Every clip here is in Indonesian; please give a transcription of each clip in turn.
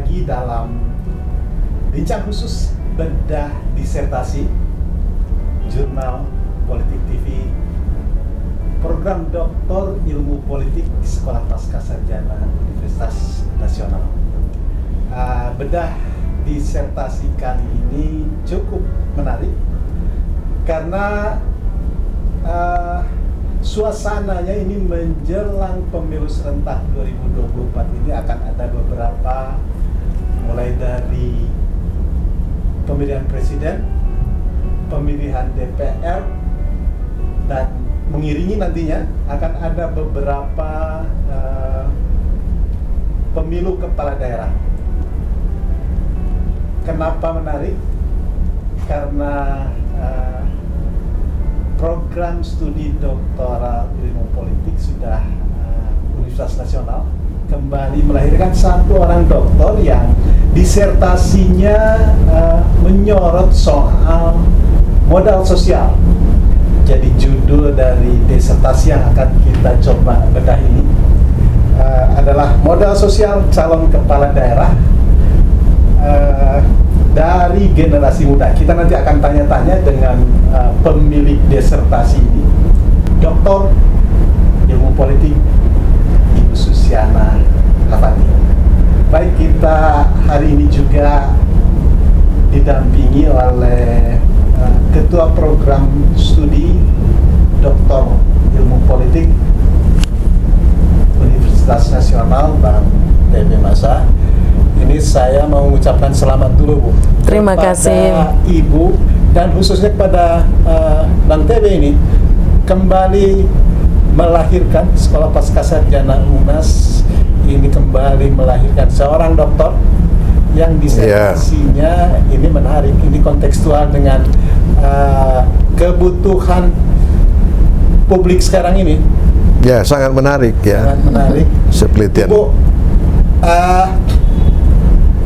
lagi dalam bincang khusus bedah disertasi Jurnal Politik TV, program Doktor Ilmu Politik Sekolah Pascasarjana Universitas Nasional. Bedah disertasi kali ini cukup menarik karena suasananya ini menjelang pemilu serentak 2024 ini akan ada beberapa, mulai dari pemilihan presiden, pemilihan DPR, dan mengiringi nantinya akan ada beberapa pemilu kepala daerah. Kenapa menarik? Karena program studi doktoral ilmu politik sudah Universitas Nasional kembali melahirkan satu orang doktor yang disertasinya menyorot soal modal sosial. Jadi judul dari disertasi yang akan kita coba bedah ini adalah modal sosial calon kepala daerah dari generasi muda. Kita nanti akan tanya-tanya dengan pemilik disertasi ini, Doktor Ilmu Politik Ibu Susiana Hafani. Baik, kita hari ini juga didampingi oleh Ketua Program Studi Doktor Ilmu Politik Universitas Nasional, Bang TB Masa. Ini saya mau mengucapkan selamat dulu, Bu. Terima kasih, Ibu, dan khususnya kepada Bang TB ini kembali melahirkan Sekolah Pascasarjana UNAS ini kembali melahirkan seorang doktor yang disertasinya ini menarik, ini kontekstual dengan kebutuhan publik sekarang ini. Ya, sangat menarik ya. Sangat menarik. Sepelitian. Ibu,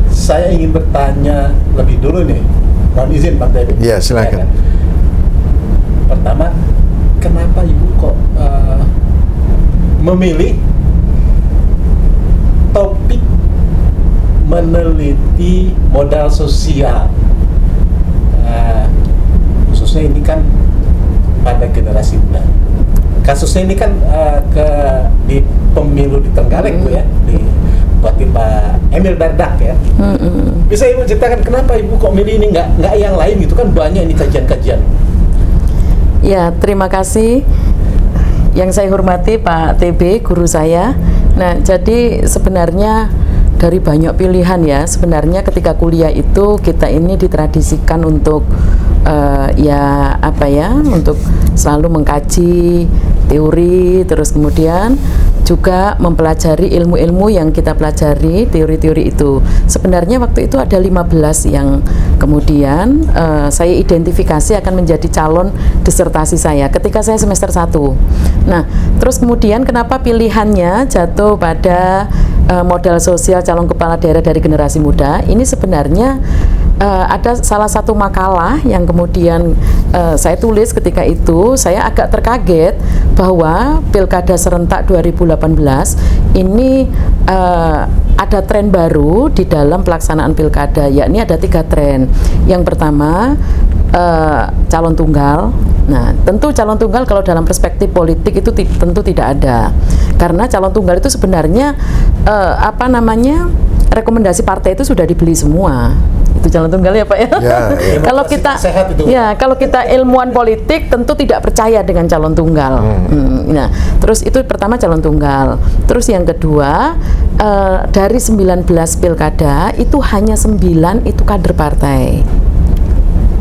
saya ingin bertanya lebih dulu nih, mohon izin Bang David. Ya, silakan. Pertama, kenapa Ibu kok memilih topik meneliti modal sosial, khususnya ini kan pada generasi muda. Kasusnya ini kan di pemilu di Trenggalek, Bu, ya, di Bupati Pak Emil Dardak ya. Bisa Ibu ceritakan kenapa Ibu kok milih ini, nggak yang lain gitu kan, banyak ini kajian-kajian. Ya, terima kasih. Yang saya hormati Pak TB, guru saya. Nah, jadi sebenarnya dari banyak pilihan ya, sebenarnya ketika kuliah itu kita ini ditradisikan untuk untuk selalu mengkaji teori, terus kemudian juga mempelajari ilmu-ilmu yang kita pelajari, teori-teori itu. Sebenarnya waktu itu ada 15 yang kemudian saya identifikasi akan menjadi calon disertasi saya ketika saya semester 1. Nah, terus kemudian kenapa pilihannya jatuh pada modal sosial calon kepala daerah dari generasi muda? Ini sebenarnya ada salah satu makalah yang kemudian saya tulis ketika itu. Saya agak terkaget bahwa Pilkada serentak 2018 ini ada tren baru di dalam pelaksanaan pilkada, yakni ada 3 tren. Yang pertama, calon tunggal. Nah, tentu calon tunggal kalau dalam perspektif politik itu tentu tidak ada, karena calon tunggal itu sebenarnya rekomendasi partai itu sudah dibeli semua. Itu calon tunggal ya Pak ya. Kalau kita sehat itu. Ya, kalau kita ilmuwan politik tentu tidak percaya dengan calon tunggal. Nah, terus itu pertama calon tunggal. Terus yang kedua, dari 19 pilkada itu hanya 9 itu kader partai.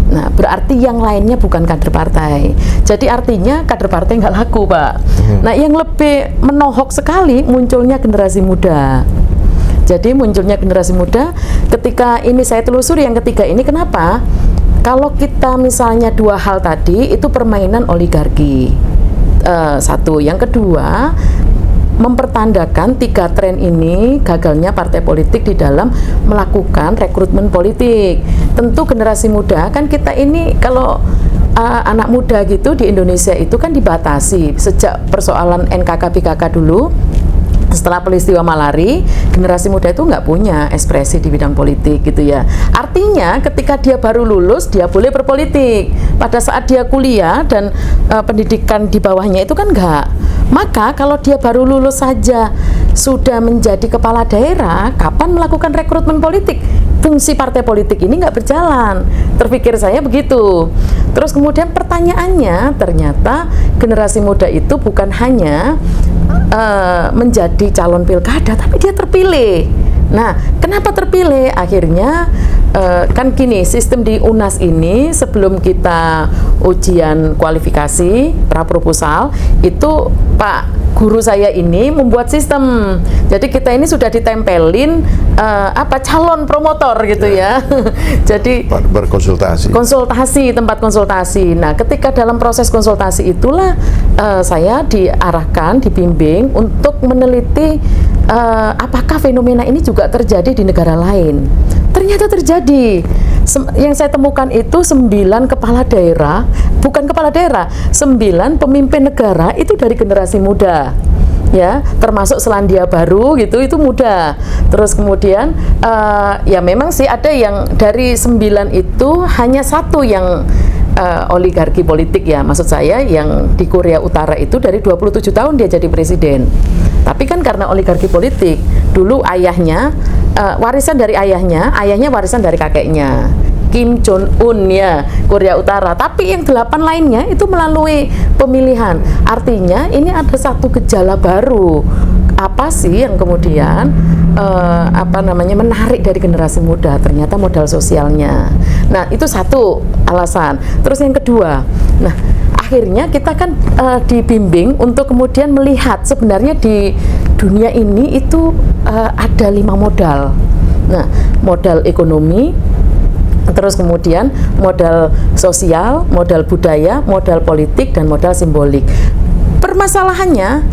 Nah, berarti yang lainnya bukan kader partai. Jadi artinya kader partai nggak laku, Pak. Nah, yang lebih menohok sekali munculnya generasi muda. Jadi munculnya generasi muda, ketika ini saya telusuri yang ketiga ini, kenapa? Kalau kita misalnya 2 hal tadi itu permainan oligarki, satu. Yang kedua, mempertandakan 3 tren ini gagalnya partai politik di dalam melakukan rekrutmen politik. Tentu generasi muda kan kita ini kalau anak muda gitu di Indonesia itu kan dibatasi sejak persoalan NKK BKK dulu setelah peristiwa Malari, generasi muda itu nggak punya ekspresi di bidang politik gitu ya. Artinya ketika dia baru lulus, dia boleh berpolitik. Pada saat dia kuliah dan pendidikan di bawahnya itu kan nggak. Maka kalau dia baru lulus saja sudah menjadi kepala daerah, kapan melakukan rekrutmen politik? Fungsi partai politik ini nggak berjalan. Terpikir saya begitu. Terus kemudian pertanyaannya, ternyata generasi muda itu bukan hanya menjadi calon pilkada, tapi dia terpilih. Nah, kenapa terpilih? Akhirnya kan gini, sistem di UNAS ini sebelum kita ujian kualifikasi praproposal itu Pak guru saya ini membuat sistem. Jadi kita ini sudah ditempelin calon promotor gitu ya. Jadi berkonsultasi. Konsultasi, tempat konsultasi. Nah, ketika dalam proses konsultasi itulah saya diarahkan, dibimbing untuk meneliti apakah fenomena ini juga terjadi di negara lain. Ternyata terjadi. Yang saya temukan itu 9 kepala daerah, bukan kepala daerah, 9 pemimpin negara itu dari generasi muda. Ya, termasuk Selandia Baru gitu, itu muda. Terus kemudian ya memang sih ada yang dari 9 itu hanya satu yang oligarki politik ya, maksud saya yang di Korea Utara itu dari 27 tahun dia jadi presiden. Tapi kan karena oligarki politik, dulu ayahnya warisan dari ayahnya warisan dari kakeknya. Kim Jong Un ya, Korea Utara. Tapi yang 8 lainnya itu melalui pemilihan. Artinya ini ada satu gejala baru. Apa sih yang kemudian menarik dari generasi muda? Ternyata modal sosialnya. Nah, itu satu alasan. Terus yang kedua, nah akhirnya kita kan dibimbing untuk kemudian melihat sebenarnya di dunia ini itu ada 5 modal. Nah, modal ekonomi, terus kemudian modal sosial, modal budaya, modal politik, dan modal simbolik. Permasalahannya,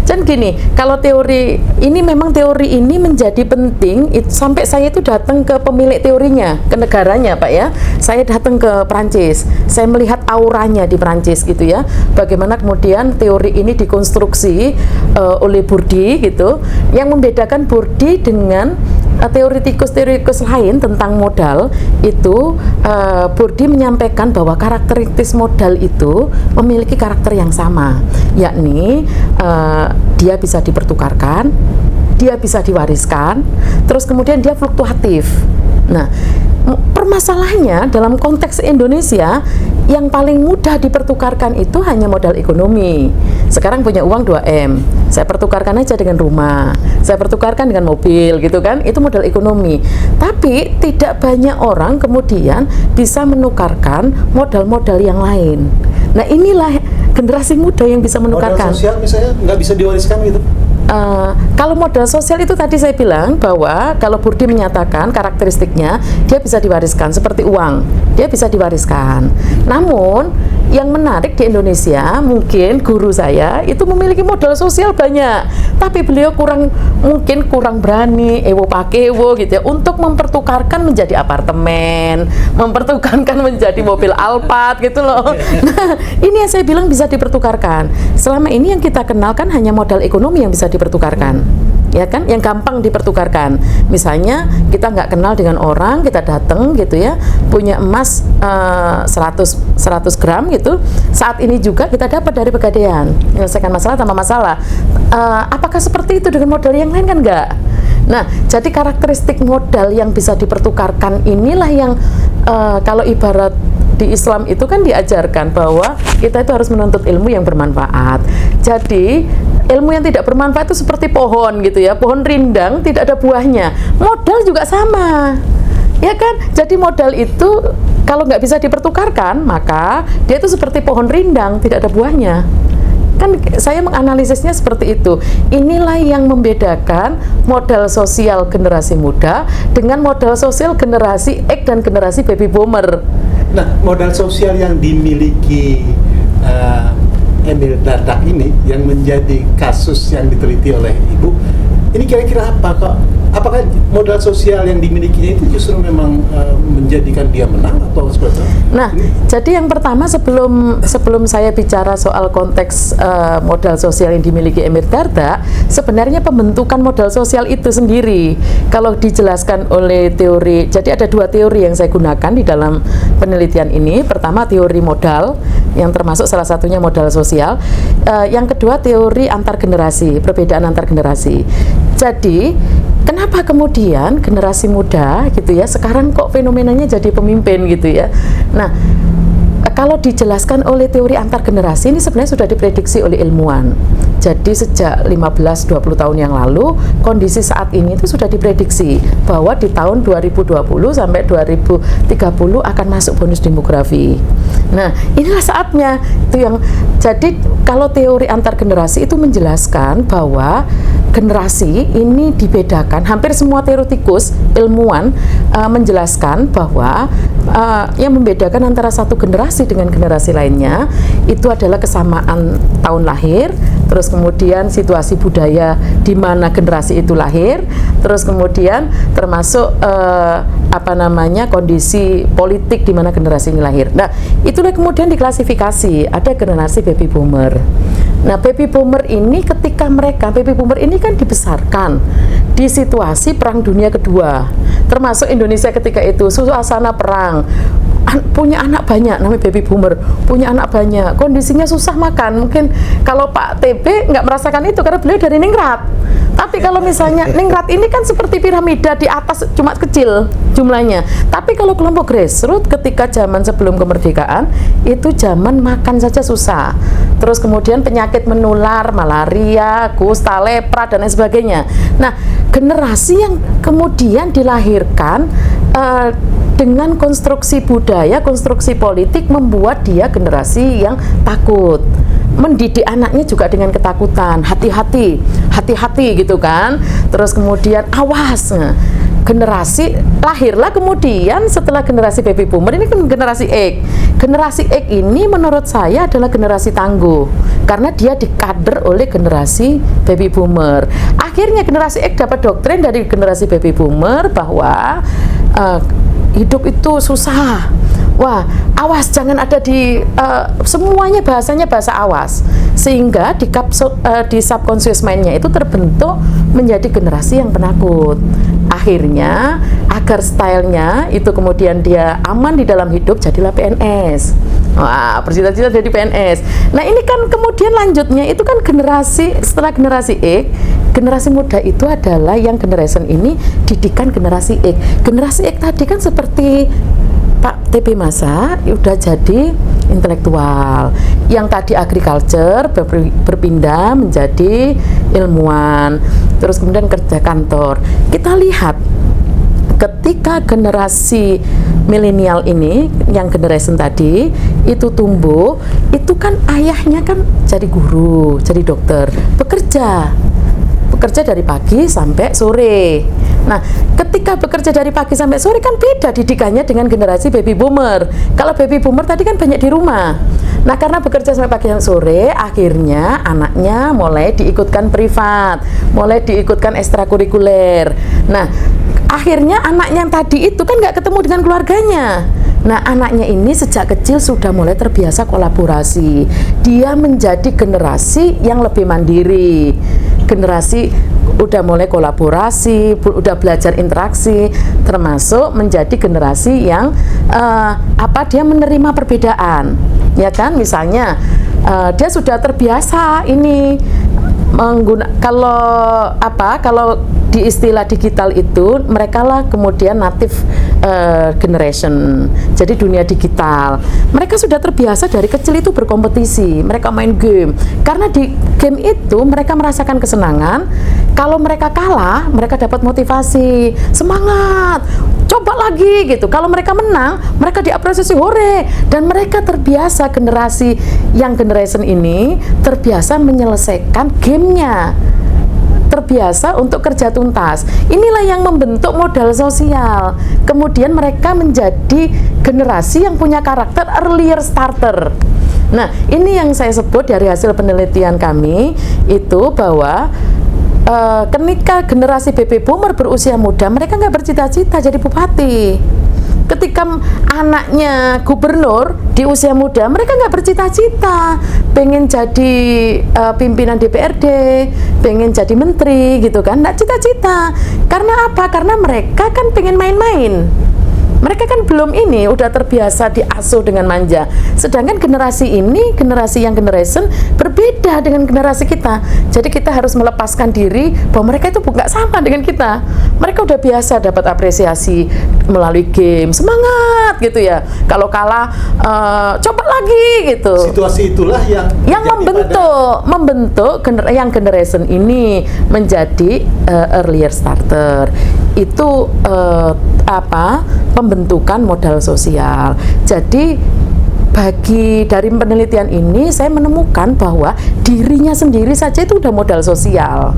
kan gini, kalau teori ini memang teori ini menjadi penting, sampai saya itu datang ke pemilik teorinya, ke negaranya Pak ya, saya datang ke Prancis, saya melihat auranya di Prancis gitu ya, bagaimana kemudian teori ini dikonstruksi oleh Bourdieu gitu, yang membedakan Bourdieu dengan teoritikus lain tentang modal itu, Bourdieu menyampaikan bahwa karakteristik modal itu memiliki karakter yang sama, yakni dia bisa dipertukarkan, dia bisa diwariskan, terus kemudian dia fluktuatif. Nah, permasalahannya dalam konteks Indonesia yang paling mudah dipertukarkan itu hanya modal ekonomi. Sekarang punya uang 2M, saya pertukarkan aja dengan rumah, saya pertukarkan dengan mobil gitu kan, itu modal ekonomi. Tapi tidak banyak orang kemudian bisa menukarkan modal-modal yang lain. Nah, inilah generasi muda yang bisa menukarkan. Modal sosial misalnya nggak bisa diwariskan gitu? Kalau modal sosial itu tadi saya bilang bahwa kalau Bourdieu menyatakan karakteristiknya dia bisa diwariskan seperti uang, dia bisa diwariskan. Namun yang menarik di Indonesia, mungkin guru saya itu memiliki modal sosial banyak, tapi beliau mungkin kurang berani, ewo pakewo gitu ya, untuk mempertukarkan menjadi apartemen, mempertukarkan menjadi mobil Alphard gitu loh. Nah, ini yang saya bilang bisa dipertukarkan. Selama ini yang kita kenal kan hanya modal ekonomi yang bisa dipertukarkan, ya kan, yang gampang dipertukarkan. Misalnya kita nggak kenal dengan orang, kita datang gitu ya, punya emas 100 gram gitu, saat ini juga kita dapat dari Pegadaian, menyelesaikan masalah tanpa masalah. Apakah seperti itu dengan modal yang lain? Kan enggak. Nah, jadi karakteristik modal yang bisa dipertukarkan inilah yang kalau ibarat di Islam itu kan diajarkan bahwa kita itu harus menuntut ilmu yang bermanfaat. Jadi ilmu yang tidak bermanfaat itu seperti pohon gitu ya, pohon rindang tidak ada buahnya. Modal juga sama, ya kan? Jadi modal itu kalau nggak bisa dipertukarkan, maka dia itu seperti pohon rindang, tidak ada buahnya. Kan saya menganalisisnya seperti itu. Inilah yang membedakan modal sosial generasi muda dengan modal sosial generasi X dan generasi baby boomer. Nah, modal sosial yang dimiliki Emil Dardak ini yang menjadi kasus yang diteliti oleh Ibu, ini kira-kira apa kok? apakah modal sosial yang dimilikinya itu justru memang menjadikan dia menang atau seperti apa? Nah, jadi yang pertama sebelum saya bicara soal konteks modal sosial yang dimiliki Emir Dardak, sebenarnya pembentukan modal sosial itu sendiri kalau dijelaskan oleh teori, jadi ada dua teori yang saya gunakan di dalam penelitian ini. Pertama teori modal, yang termasuk salah satunya modal sosial. Yang kedua teori antar generasi, perbedaan antar generasi. Jadi kenapa kemudian generasi muda gitu ya sekarang kok fenomenanya jadi pemimpin gitu ya. Nah, kalau dijelaskan oleh teori antar generasi ini sebenarnya sudah diprediksi oleh ilmuwan. Jadi sejak 15-20 tahun yang lalu kondisi saat ini itu sudah diprediksi bahwa di tahun 2020 sampai 2030 akan masuk bonus demografi. Nah, inilah saatnya itu yang jadi kalau teori antar generasi itu menjelaskan bahwa generasi ini dibedakan, hampir semua teoretikus ilmuwan menjelaskan bahwa yang membedakan antara satu generasi dengan generasi lainnya itu adalah kesamaan tahun lahir, terus kemudian situasi budaya di mana generasi itu lahir, terus kemudian termasuk kondisi politik di mana generasi ini lahir. Nah, itulah kemudian diklasifikasi, ada generasi baby boomer. Nah, baby boomer ini baby boomer ini kan dibesarkan di situasi Perang Dunia Kedua, termasuk Indonesia ketika itu suasana perang, punya anak banyak, namanya baby boomer, punya anak banyak, kondisinya susah makan. Mungkin kalau Pak TB nggak merasakan itu karena beliau dari Ningrat. Tapi kalau misalnya Ningrat ini kan seperti piramida, di atas cuma kecil jumlahnya. Tapi kalau kelompok grassroots ketika zaman sebelum kemerdekaan itu zaman makan saja susah. Terus kemudian penyakit menular, malaria, kusta, lepra dan lain sebagainya. Nah, generasi yang kemudian dilahirkan dengan konstruksi budaya, konstruksi politik membuat dia generasi yang takut. Mendidik anaknya juga dengan ketakutan, hati-hati gitu kan. Terus kemudian awas. Generasi lahirlah kemudian setelah generasi baby boomer ini kan generasi X. Generasi X ini menurut saya adalah generasi tangguh karena dia dikader oleh generasi baby boomer. Akhirnya generasi X dapat doktrin dari generasi baby boomer bahwa hidup itu susah. Wah, awas jangan ada di semuanya bahasanya bahasa awas, sehingga di subconscious mind-nya itu terbentuk menjadi generasi yang penakut. Akhirnya agar stylenya itu kemudian dia aman di dalam hidup, jadilah PNS. Wah, bercita-cita jadi PNS. Nah, ini kan kemudian lanjutnya itu kan generasi setelah generasi X, generasi muda itu adalah yang generation ini didikan generasi X. Generasi X tadi kan seperti Pak TB Masa udah jadi intelektual, yang tadi agriculture berpindah menjadi ilmuwan, terus kemudian kerja kantor. Kita lihat ketika generasi milenial ini, yang generation tadi itu tumbuh, itu kan ayahnya kan jadi guru, jadi dokter, bekerja dari pagi sampai sore. Nah, ketika bekerja dari pagi sampai sore kan beda didikannya dengan generasi baby boomer. Kalau baby boomer tadi kan banyak di rumah. Nah, karena bekerja sampai pagi sampai sore, akhirnya anaknya mulai diikutkan privat, mulai diikutkan ekstrakurikuler. Nah, akhirnya anaknya yang tadi itu kan nggak ketemu dengan keluarganya. Nah, anaknya ini sejak kecil sudah mulai terbiasa kolaborasi. Dia menjadi generasi yang lebih mandiri. Generasi udah mulai kolaborasi, udah belajar interaksi, termasuk menjadi generasi yang dia menerima perbedaan. Ya kan, misalnya dia sudah terbiasa ini kalau di istilah digital itu mereka lah kemudian native generation, jadi dunia digital. Mereka sudah terbiasa dari kecil itu berkompetisi, mereka main game, karena di game itu mereka merasakan kesenangan. Kalau mereka kalah, mereka dapat motivasi, semangat, coba lagi gitu. Kalau mereka menang, mereka diapresiasi, hore. Dan mereka terbiasa, generasi yang generation ini terbiasa menyelesaikan gamenya, terbiasa untuk kerja tuntas. Inilah yang membentuk modal sosial. Kemudian mereka menjadi generasi yang punya karakter earlier starter. Nah, ini yang saya sebut dari hasil penelitian kami itu bahwa ketika generasi baby boomer berusia muda, mereka nggak bercita-cita jadi bupati. Ketika anaknya gubernur di usia muda, mereka nggak bercita-cita pengen jadi pimpinan DPRD, pengen jadi menteri gitu kan, nggak cita-cita. Karena apa? Karena mereka kan pengen main-main. Mereka kan belum ini, udah terbiasa diasuh dengan manja. Sedangkan generasi ini, generasi yang generation berbeda dengan generasi kita. Jadi kita harus melepaskan diri bahwa mereka itu nggak sama dengan kita. Mereka udah biasa dapat apresiasi melalui game, semangat gitu ya. Kalau kalah, coba lagi gitu. Situasi itulah yang membentuk yang generation ini menjadi earlier starter. Itu pembentukan modal sosial. Jadi dari penelitian ini saya menemukan bahwa dirinya sendiri saja itu udah modal sosial.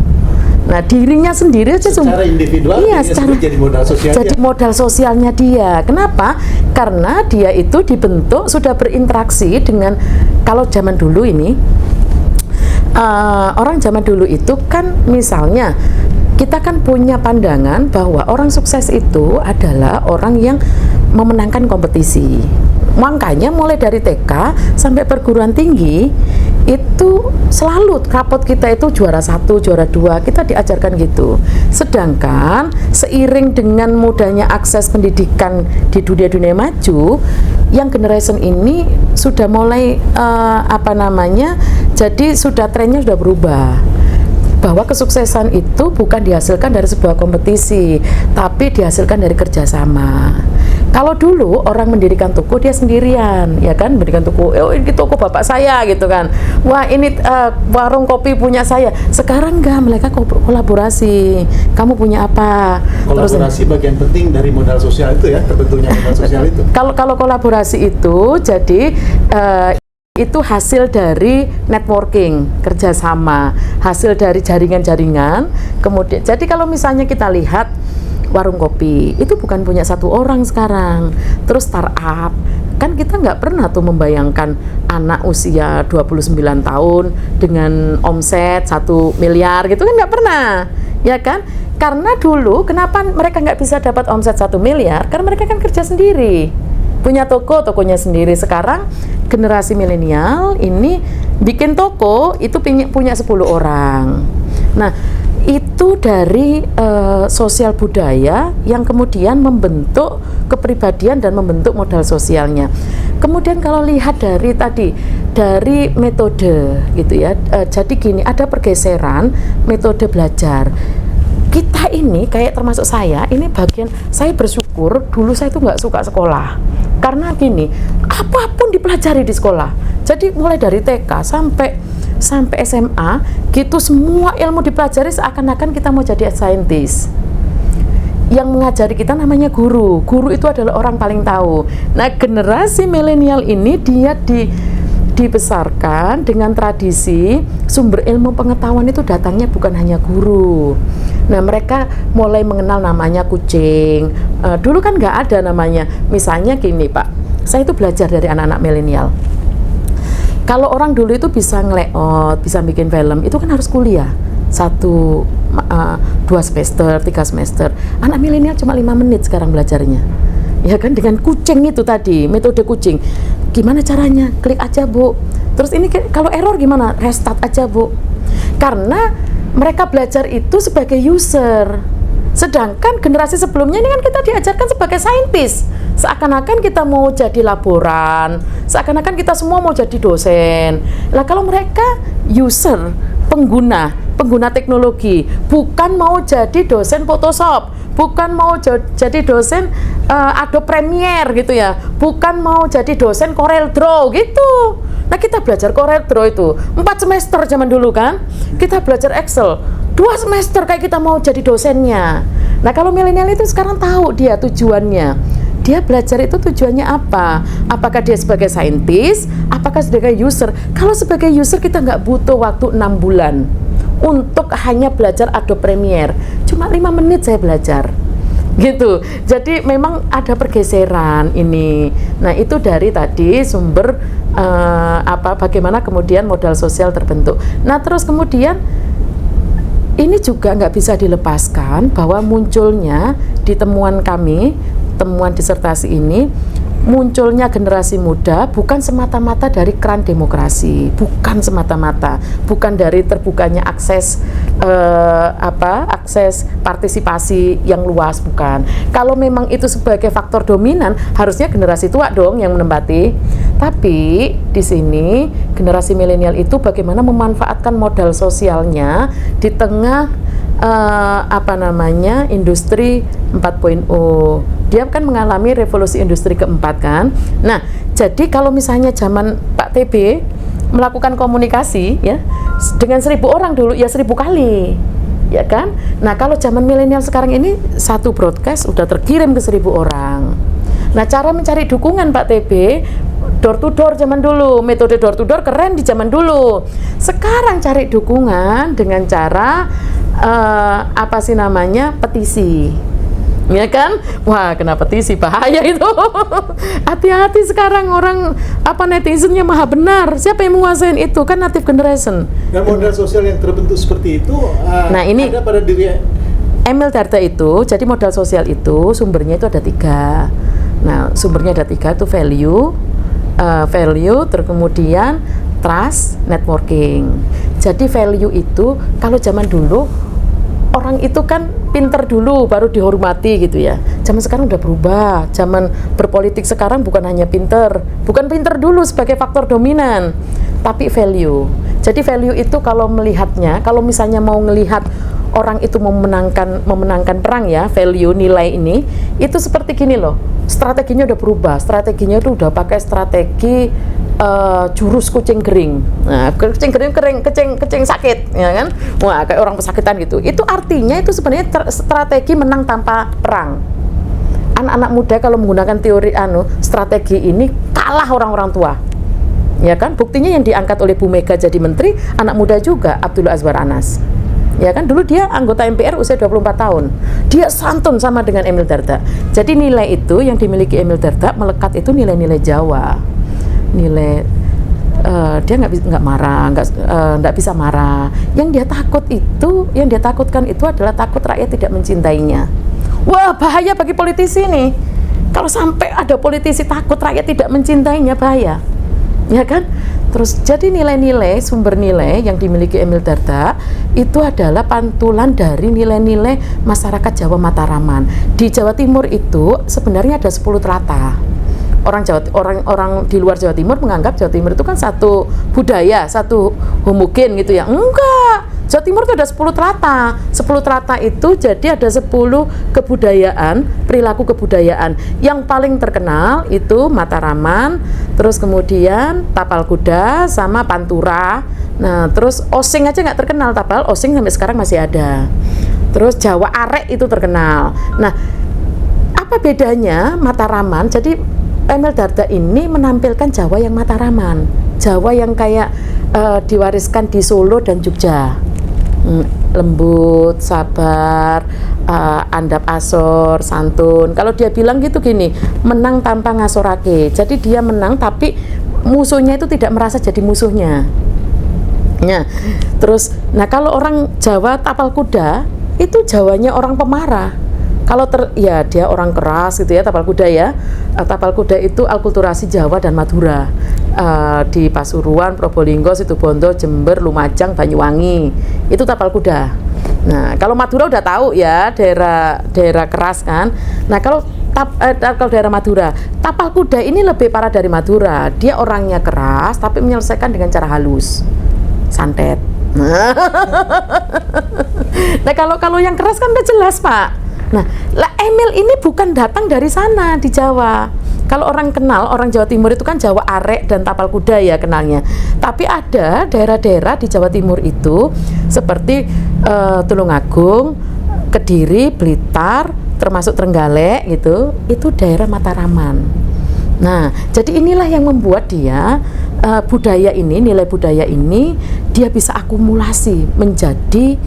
Nah, dirinya sendiri aja secara individual, iya, jadi modal sosialnya. Jadi modal sosialnya dia. Kenapa? Karena dia itu dibentuk sudah berinteraksi dengan, kalau zaman dulu ini orang zaman dulu itu kan misalnya kita kan punya pandangan bahwa orang sukses itu adalah orang yang memenangkan kompetisi. Makanya mulai dari TK sampai perguruan tinggi itu selalu rapot kita itu juara 1, juara 2, kita diajarkan gitu. Sedangkan seiring dengan mudahnya akses pendidikan di dunia maju, yang generation ini sudah mulai jadi sudah trennya sudah berubah. Bahwa kesuksesan itu bukan dihasilkan dari sebuah kompetisi, tapi dihasilkan dari kerjasama. Kalau dulu orang mendirikan toko dia sendirian, ya kan, mendirikan toko, ini toko bapak saya gitu kan, wah ini warung kopi punya saya. Sekarang enggak, mereka kolaborasi. Kamu punya apa? Kolaborasi bagian penting dari modal sosial itu ya, terbentuknya modal sosial itu. Kalau kolaborasi itu jadi itu hasil dari networking, kerjasama, hasil dari jaringan-jaringan. Kemudian, jadi kalau misalnya kita lihat warung kopi, itu bukan punya satu orang sekarang. Terus startup, kan kita nggak pernah tuh membayangkan anak usia 29 tahun dengan omset 1 miliar gitu kan, nggak pernah, ya kan? Karena dulu, kenapa mereka nggak bisa dapat omset 1 miliar? Karena mereka kan kerja sendiri, punya tokonya sendiri. Sekarang generasi milenial ini bikin toko itu punya 10 orang. Nah, itu dari sosial budaya yang kemudian membentuk kepribadian dan membentuk modal sosialnya. Kemudian kalau lihat dari metode gitu ya, jadi gini, ada pergeseran metode belajar. Kita ini kayak termasuk saya, ini bagian saya bersyukur dulu saya itu nggak suka sekolah. Karena gini, apapun dipelajari di sekolah. Jadi mulai dari TK sampai SMA gitu, semua ilmu dipelajari seakan-akan kita mau jadi scientist. Yang mengajari kita namanya guru. Guru itu adalah orang paling tahu. Nah, generasi milenial ini dia dibesarkan dengan tradisi sumber ilmu pengetahuan itu datangnya bukan hanya guru. Nah, mereka mulai mengenal namanya kucing. Dulu kan nggak ada namanya. Misalnya gini, Pak, saya itu belajar dari anak-anak milenial. Kalau orang dulu itu bisa nge-layout, bisa bikin film, itu kan harus kuliah 2 semester, 3 semester. Anak milenial cuma 5 menit sekarang belajarnya. Ya kan, dengan kucing itu tadi, metode kucing. Gimana caranya? Klik aja, Bu. Terus ini kalau error gimana? Restart aja, Bu. Karena mereka belajar itu sebagai user. Sedangkan generasi sebelumnya ini kan kita diajarkan sebagai saintis. Seakan-akan kita mau jadi laboran, seakan-akan kita semua mau jadi dosen. Nah, kalau mereka user, pengguna teknologi, bukan mau jadi dosen Photoshop, bukan mau jadi dosen Adobe Premiere gitu ya, bukan mau jadi dosen Corel Draw gitu. Nah, kita belajar Corel Draw itu 4 semester zaman dulu kan, kita belajar Excel 2 semester kayak kita mau jadi dosennya. Nah, kalau milenial itu sekarang tahu dia tujuannya. Dia belajar itu tujuannya apa? Apakah dia sebagai saintis? Apakah sebagai user? Kalau sebagai user kita nggak butuh waktu 6 bulan untuk hanya belajar Adobe Premiere. Cuma 5 menit saya belajar. Gitu. Jadi memang ada pergeseran ini. Nah, itu dari tadi sumber bagaimana kemudian modal sosial terbentuk. Nah, terus kemudian ini juga nggak bisa dilepaskan bahwa munculnya di temuan kami, temuan disertasi ini, munculnya generasi muda bukan semata-mata dari keran demokrasi, bukan semata-mata, bukan dari terbukanya akses akses partisipasi yang luas, bukan. Kalau memang itu sebagai faktor dominan, harusnya generasi tua dong yang menempati. Tapi di sini generasi milenial itu bagaimana memanfaatkan modal sosialnya di tengah industri 4.0. Dia kan mengalami revolusi industri keempat kan. Nah, jadi kalau misalnya zaman Pak TB melakukan komunikasi ya dengan 1.000 orang dulu ya 1.000 kali, ya kan. Nah, kalau zaman milenial sekarang ini satu broadcast udah terkirim ke 1.000 orang. Nah, cara mencari dukungan Pak TB door to door zaman dulu, metode door to door keren di zaman dulu. Sekarang cari dukungan dengan cara petisi. Ya kan? Wah, kena petisi bahaya itu. Hati-hati sekarang orang netizennya maha benar. Siapa yang menguasain itu? Kan native generation. Dan modal sosial yang terbentuk seperti itu ini ada pada diri Emil Dardak itu. Jadi modal sosial itu sumbernya itu ada 3. Nah, sumbernya ada 3 itu value, terus kemudian trust, networking. Jadi value itu kalau zaman dulu orang itu kan pinter dulu baru dihormati gitu ya. Zaman sekarang udah berubah. Zaman berpolitik sekarang bukan hanya pinter dulu sebagai faktor dominan, tapi value. Jadi value itu kalau melihatnya, kalau misalnya mau melihat orang itu memenangkan perang ya, value nilai ini itu seperti gini loh. Strateginya udah berubah. Strateginya itu udah pakai strategi jurus kucing kering. Nah, kucing kering kecing sakit, ya kan? Wah, kayak orang pesakitan gitu. Itu artinya itu sebenarnya strategi menang tanpa perang. Anak-anak muda kalau menggunakan teori strategi ini kalah orang-orang tua. Ya kan? Buktinya yang diangkat oleh Bu Mega jadi menteri, anak muda juga, Abdullah Azwar Anas. Ya kan, dulu dia anggota MPR usia 24 tahun. Dia santun sama dengan Emil Dardak. Jadi nilai itu yang dimiliki Emil Dardak melekat itu nilai-nilai Jawa. Nilai dia nggak marah, nggak bisa marah. Yang dia takutkan itu adalah takut rakyat tidak mencintainya. Wah, bahaya bagi politisi nih. Kalau sampai ada politisi takut rakyat tidak mencintainya, bahaya. Ya kan? Terus jadi nilai-nilai, sumber nilai yang dimiliki Emil Dardak itu adalah pantulan dari nilai-nilai masyarakat Jawa Mataraman. Di Jawa Timur itu sebenarnya ada 10 terata. Orang di luar Jawa Timur menganggap Jawa Timur itu kan satu budaya, satu homogen gitu ya. Enggak. Jawa Timur itu ada 10 terata. 10 terata itu jadi ada 10 kebudayaan, perilaku kebudayaan. Yang paling terkenal itu Mataraman, terus kemudian Tapal Kuda sama Pantura. Nah, terus Osing aja nggak terkenal, Tapal Osing sampai sekarang masih ada. Terus Jawa Arek itu terkenal. Nah, apa bedanya Mataraman? Jadi Emil Dardak ini menampilkan Jawa yang Mataraman, Jawa yang kayak diwariskan di Solo dan Jogja. Lembut, sabar, andap asor, santun. Kalau dia bilang gitu gini, menang tanpa ngasorake. Jadi dia menang tapi musuhnya itu tidak merasa jadi musuhnya. Nah, terus, kalau orang Jawa Tapal Kuda itu Jawanya orang pemarah. Kalau dia orang keras gitu ya, Tapal Kuda ya. Tapal Kuda itu alkulturasi Jawa dan Madura. Di Pasuruan, Probolinggo, Situbondo, Jember, Lumajang, Banyuwangi. Itu Tapal Kuda. Nah, kalau Madura udah tahu ya, daerah keras kan. Nah, kalau daerah Madura, Tapal Kuda ini lebih parah dari Madura. Dia orangnya keras tapi menyelesaikan dengan cara halus. Santet. Nah, kalau yang keras kan udah jelas, Pak. Nah, Emil ini bukan datang dari sana di Jawa. Kalau orang kenal, orang Jawa Timur itu kan Jawa Arek dan Tapal Kuda ya kenalnya. Tapi ada daerah-daerah di Jawa Timur itu seperti Tulungagung, Kediri, Blitar, termasuk Trenggalek gitu, itu daerah Mataraman. Nah, jadi inilah yang membuat dia budaya ini, nilai budaya ini dia bisa akumulasi menjadi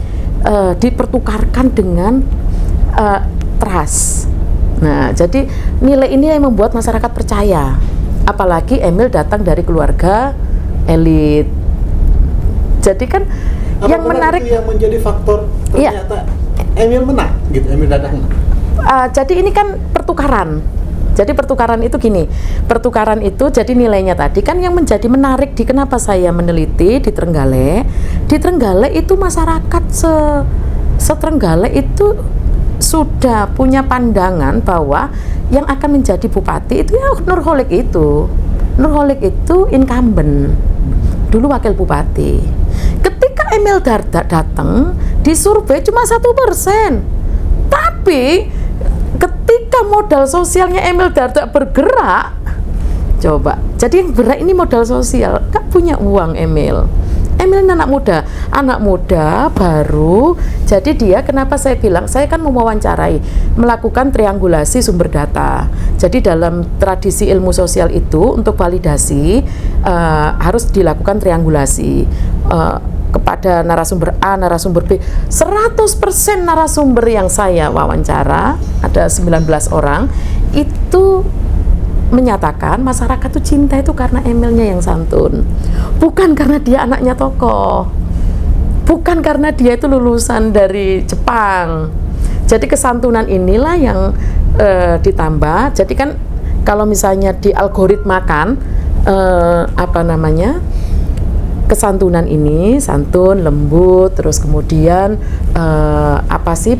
dipertukarkan dengan trust. Nah, jadi nilai ini yang membuat masyarakat percaya. Apalagi Emil datang dari keluarga elit. Jadi kan yang menarik itu yang menjadi faktor Iya. ternyata Emil menang gitu, Emil Dardak menang. Jadi ini kan pertukaran. Jadi pertukaran itu gini, pertukaran itu jadi nilainya tadi kan yang menjadi menarik di kenapa saya meneliti di Trenggalek. Di Trenggalek itu masyarakat se-Trenggalek itu sudah punya pandangan bahwa yang akan menjadi bupati itu ya Nurholik itu. Nurholik itu incumbent, dulu wakil bupati. Ketika Emil Dardak datang, disurvei cuma 1%. Tapi ketika modal sosialnya Emil Dardak bergerak, coba, jadi yang bergerak ini modal sosial, gak punya uang Emil. Emil ini anak muda baru. Jadi dia, kenapa saya bilang, saya kan mewawancarai, melakukan triangulasi sumber data. Jadi dalam tradisi ilmu sosial itu untuk validasi harus dilakukan triangulasi kepada narasumber A, narasumber B. 100% narasumber yang saya wawancara, ada 19 orang, itu menyatakan masyarakat itu cinta itu karena Emilnya yang santun, bukan karena dia anaknya tokoh, bukan karena dia itu lulusan dari Jepang. Jadi kesantunan inilah yang ditambah. Jadi kan kalau misalnya di algoritmakan kesantunan ini, santun, lembut, terus kemudian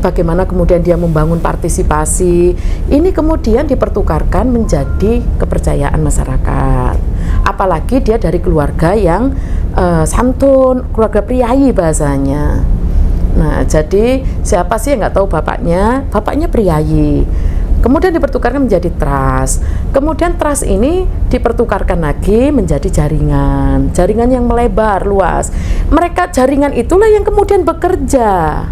bagaimana kemudian dia membangun partisipasi, ini kemudian dipertukarkan menjadi kepercayaan masyarakat. Apalagi dia dari keluarga yang santun, keluarga priayi bahasanya. Nah, jadi siapa sih yang nggak tahu bapaknya? Bapaknya priayi. Kemudian dipertukarkan menjadi trust. Kemudian trust ini dipertukarkan lagi menjadi jaringan. Jaringan yang melebar, luas. Jaringan itulah yang kemudian bekerja.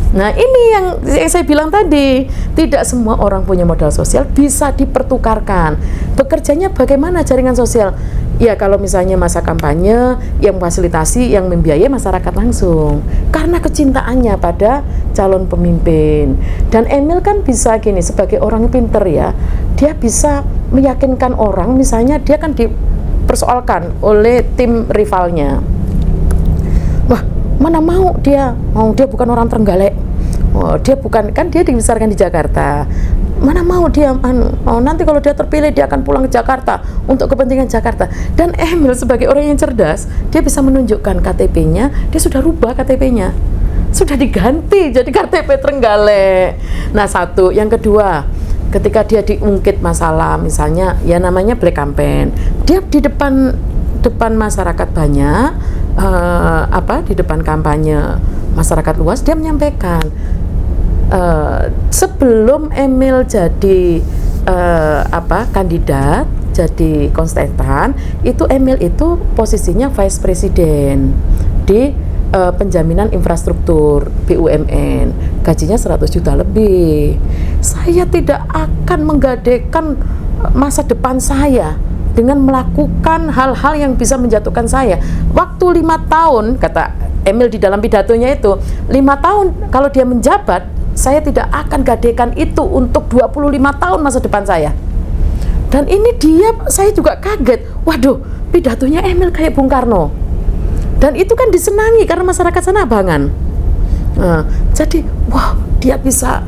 Nah, ini yang saya bilang tadi, tidak semua orang punya modal sosial bisa dipertukarkan. Bekerjanya bagaimana jaringan sosial? Ya, kalau misalnya masa kampanye, yang fasilitasi, yang membiayai masyarakat langsung. Karena kecintaannya pada calon pemimpin. Dan Emil kan bisa gini, sebagai orang pinter ya, dia bisa meyakinkan orang, misalnya dia kan dipersoalkan oleh tim rivalnya. Wah, mana mau dia bukan orang Trenggalek. Oh, dia bukan, kan dia dibesarkan di Jakarta. Mana mau dia nanti kalau dia terpilih dia akan pulang ke Jakarta untuk kepentingan Jakarta. Dan Emil sebagai orang yang cerdas, dia bisa menunjukkan KTP-nya, dia sudah rubah KTP-nya. Sudah diganti jadi KTP Trenggalek. Nah, satu, yang kedua, ketika dia diungkit masalah misalnya ya namanya black campaign, dia di depan masyarakat banyak, di depan kampanye masyarakat luas, dia menyampaikan sebelum Emil jadi kandidat, jadi kontestan, itu Emil itu posisinya vice president di penjaminan infrastruktur BUMN, gajinya 100 juta lebih. Saya tidak akan menggadekan masa depan saya dengan melakukan hal-hal yang bisa menjatuhkan saya. Waktu 5 tahun, kata Emil di dalam pidatonya itu, 5 tahun kalau dia menjabat, saya tidak akan gadekan itu untuk 25 tahun masa depan saya. Dan ini saya juga kaget, waduh, pidatonya Emil kayak Bung Karno. Dan itu kan disenangi karena masyarakat sana abangan. Jadi, wah, dia bisa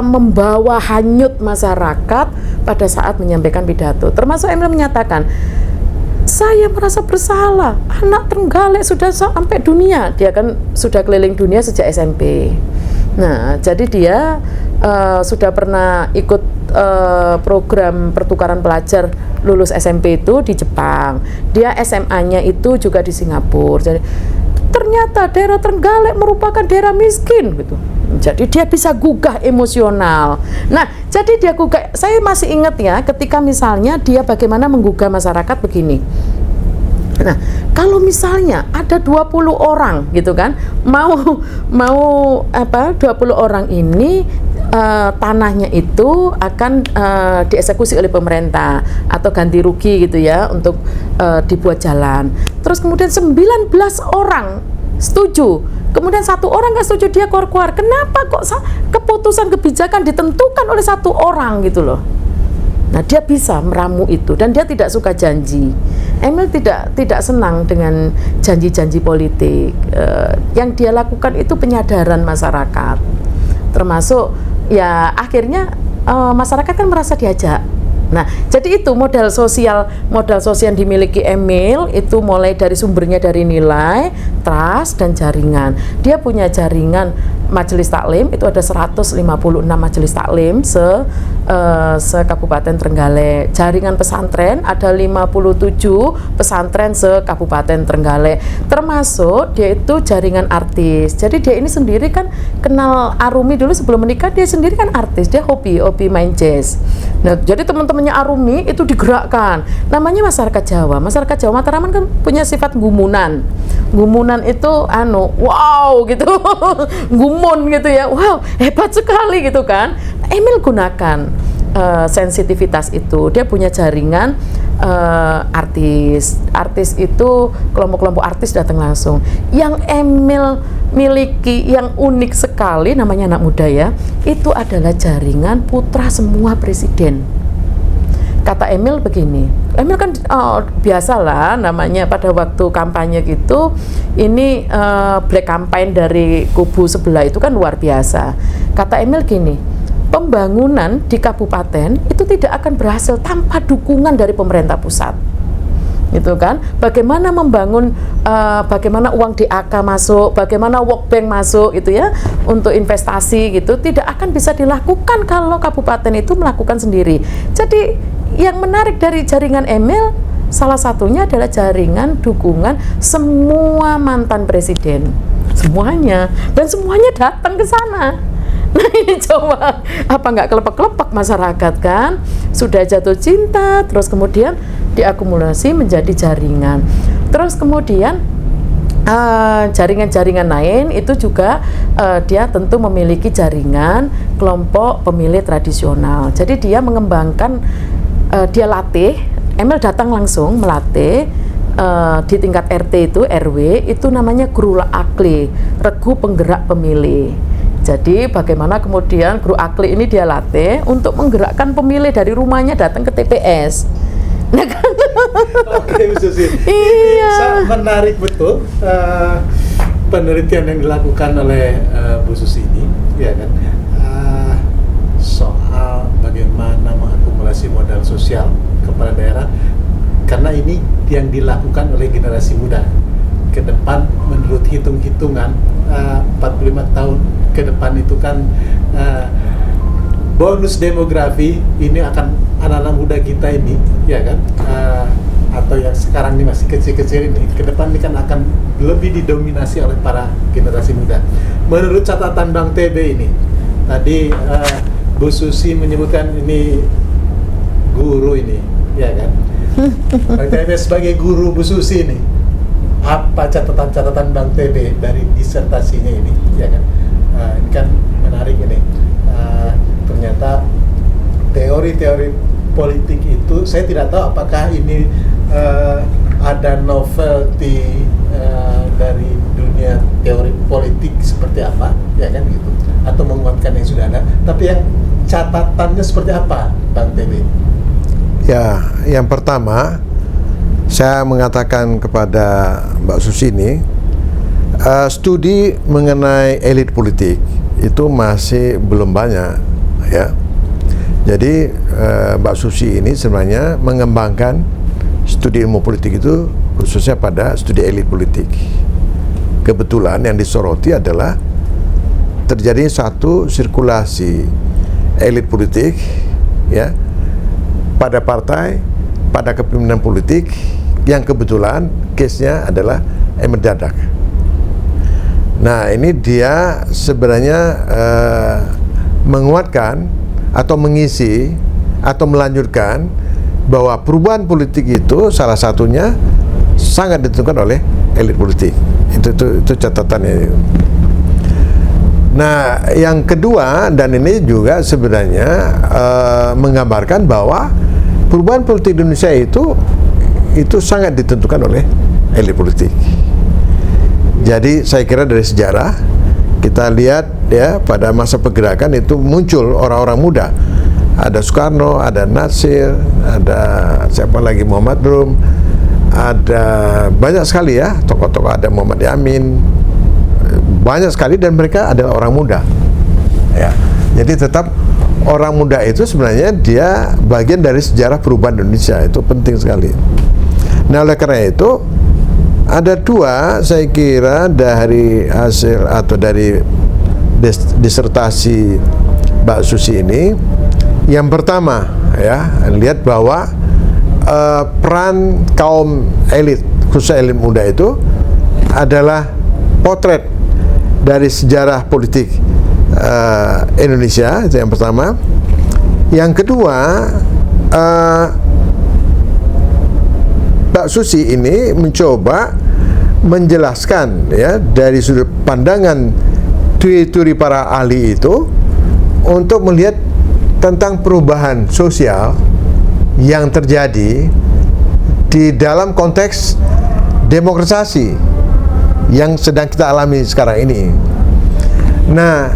membawa hanyut masyarakat pada saat menyampaikan pidato. Termasuk Emil menyatakan, saya merasa bersalah, anak Trenggalek sudah sampai dunia. Dia kan sudah keliling dunia sejak SMP. Nah, jadi dia sudah pernah ikut program pertukaran pelajar lulus SMP itu di Jepang. Dia SMA-nya itu juga di Singapura. Jadi ternyata daerah Trenggalek merupakan daerah miskin gitu. Jadi dia bisa gugah emosional. Nah, jadi dia gugah. Saya masih ingat ya ketika misalnya dia bagaimana menggugah masyarakat begini. Nah, kalau misalnya ada 20 orang gitu kan, mau 20 orang ini tanahnya itu akan dieksekusi oleh pemerintah atau ganti rugi gitu ya untuk dibuat jalan. Terus kemudian 19 orang setuju, kemudian 1 orang nggak setuju, dia keluar. Kenapa kok keputusan kebijakan ditentukan oleh 1 orang gitu loh? Nah, dia bisa meramu itu dan dia tidak suka janji. Emil tidak senang dengan janji-janji politik. Yang dia lakukan itu penyadaran masyarakat. Termasuk ya akhirnya masyarakat kan merasa diajak. Nah, jadi itu modal sosial yang dimiliki Emil itu mulai dari sumbernya dari nilai, trust, dan jaringan. Dia punya jaringan majelis taklim, itu ada 156 majelis taklim se Kabupaten Trenggalek. Jaringan pesantren ada 57 pesantren se Kabupaten Trenggalek. Termasuk dia itu jaringan artis. Jadi dia ini sendiri kan kenal Arumi dulu sebelum menikah, dia sendiri kan artis, dia hobi main jazz. Nah, jadi teman-temannya Arumi itu digerakkan. Namanya masyarakat Jawa. Masyarakat Jawa Mataraman kan punya sifat gumunan. Gumunan itu wow gitu. Gumun gitu ya. Wow, hebat sekali gitu kan. Emil gunakan sensitivitas itu. Dia punya jaringan artis. Artis itu kelompok-kelompok artis datang langsung. Yang Emil miliki yang unik sekali, namanya anak muda ya, itu adalah jaringan putra semua presiden. Kata Emil begini, Emil kan biasalah namanya pada waktu kampanye gitu, ini black campaign dari kubu sebelah itu kan luar biasa. Kata Emil gini, pembangunan di kabupaten itu tidak akan berhasil tanpa dukungan dari pemerintah pusat. Gitu kan, bagaimana membangun, bagaimana uang DAK masuk, bagaimana World Bank masuk gitu ya untuk investasi gitu, tidak akan bisa dilakukan kalau kabupaten itu melakukan sendiri. Jadi yang menarik dari jaringan Emil salah satunya adalah jaringan dukungan semua mantan presiden, semuanya, dan semuanya datang ke sana. Nah ini coba apa nggak kelepek-kelepek masyarakat kan, sudah jatuh cinta, terus kemudian diakumulasi menjadi jaringan. Terus kemudian jaringan-jaringan lain itu juga dia tentu memiliki jaringan kelompok pemilih tradisional. Jadi dia mengembangkan, dia latih, Emil datang langsung melatih di tingkat RT itu, RW itu namanya guru akli, regu penggerak pemilih. Jadi bagaimana kemudian guru akli ini dia latih untuk menggerakkan pemilih dari rumahnya datang ke TPS. Nah kan? Oke, Bu Susi. Iya. Menarik betul penelitian yang dilakukan oleh Bu Susi ini, ya kan? Soal bagaimana mengakumulasi modal sosial kepada daerah, karena ini yang dilakukan oleh generasi muda. Ke depan menurut hitung-hitungan 45 tahun ke depan itu kan bonus demografi ini akan anak-anak muda kita ini, ya kan, atau yang sekarang ini masih kecil-kecil ini, ke depan ini kan akan lebih didominasi oleh para generasi muda. Menurut catatan Bank TB ini, tadi Bu Susi menyebutkan ini guru ini, ya kan, Bank TB sebagai guru Bu Susi ini, apa catatan-catatan Bank TB dari disertasinya ini, ya kan? Ini kan menarik ini. Ternyata teori-teori politik itu, saya tidak tahu apakah ini ada novelty dari dunia teori politik seperti apa, ya kan gitu, atau menguatkan yang sudah ada. Tapi yang catatannya seperti apa, Bang TB? Ya, yang pertama saya mengatakan kepada Mbak Susi ini, studi mengenai elit politik itu masih belum banyak, ya. Jadi Mbak Susi ini sebenarnya mengembangkan studi ilmu politik itu khususnya pada studi elit politik. Kebetulan yang disoroti adalah terjadi satu sirkulasi elit politik, ya, pada partai, pada kepemimpinan politik, yang kebetulan case-nya adalah Emil Dardak. Nah, ini dia sebenarnya menguatkan atau mengisi atau melanjutkan bahwa perubahan politik itu salah satunya sangat ditentukan oleh elit politik. Itu catatannya. Nah, yang kedua, dan ini juga sebenarnya menggambarkan bahwa perubahan politik di Indonesia itu sangat ditentukan oleh elit politik. Jadi saya kira dari sejarah kita lihat ya, pada masa pergerakan itu muncul orang-orang muda ada Soekarno, ada Nasir, ada siapa lagi, Muhammad Rum, ada banyak sekali ya tokoh-tokoh, ada Muhammad Yamin, banyak sekali, dan mereka adalah orang muda ya. Jadi tetap orang muda itu sebenarnya dia bagian dari sejarah perubahan Indonesia, itu penting sekali. Nah, oleh karena itu ada dua saya kira dari hasil atau dari disertasi Mbak Susi ini. Yang pertama ya, lihat bahwa peran kaum elit, khususnya elit muda itu adalah potret dari sejarah politik Indonesia, itu yang pertama. Yang kedua, Mbak Susi ini mencoba menjelaskan ya dari sudut pandangan teori para ahli itu untuk melihat tentang perubahan sosial yang terjadi di dalam konteks demokratisasi yang sedang kita alami sekarang ini. Nah,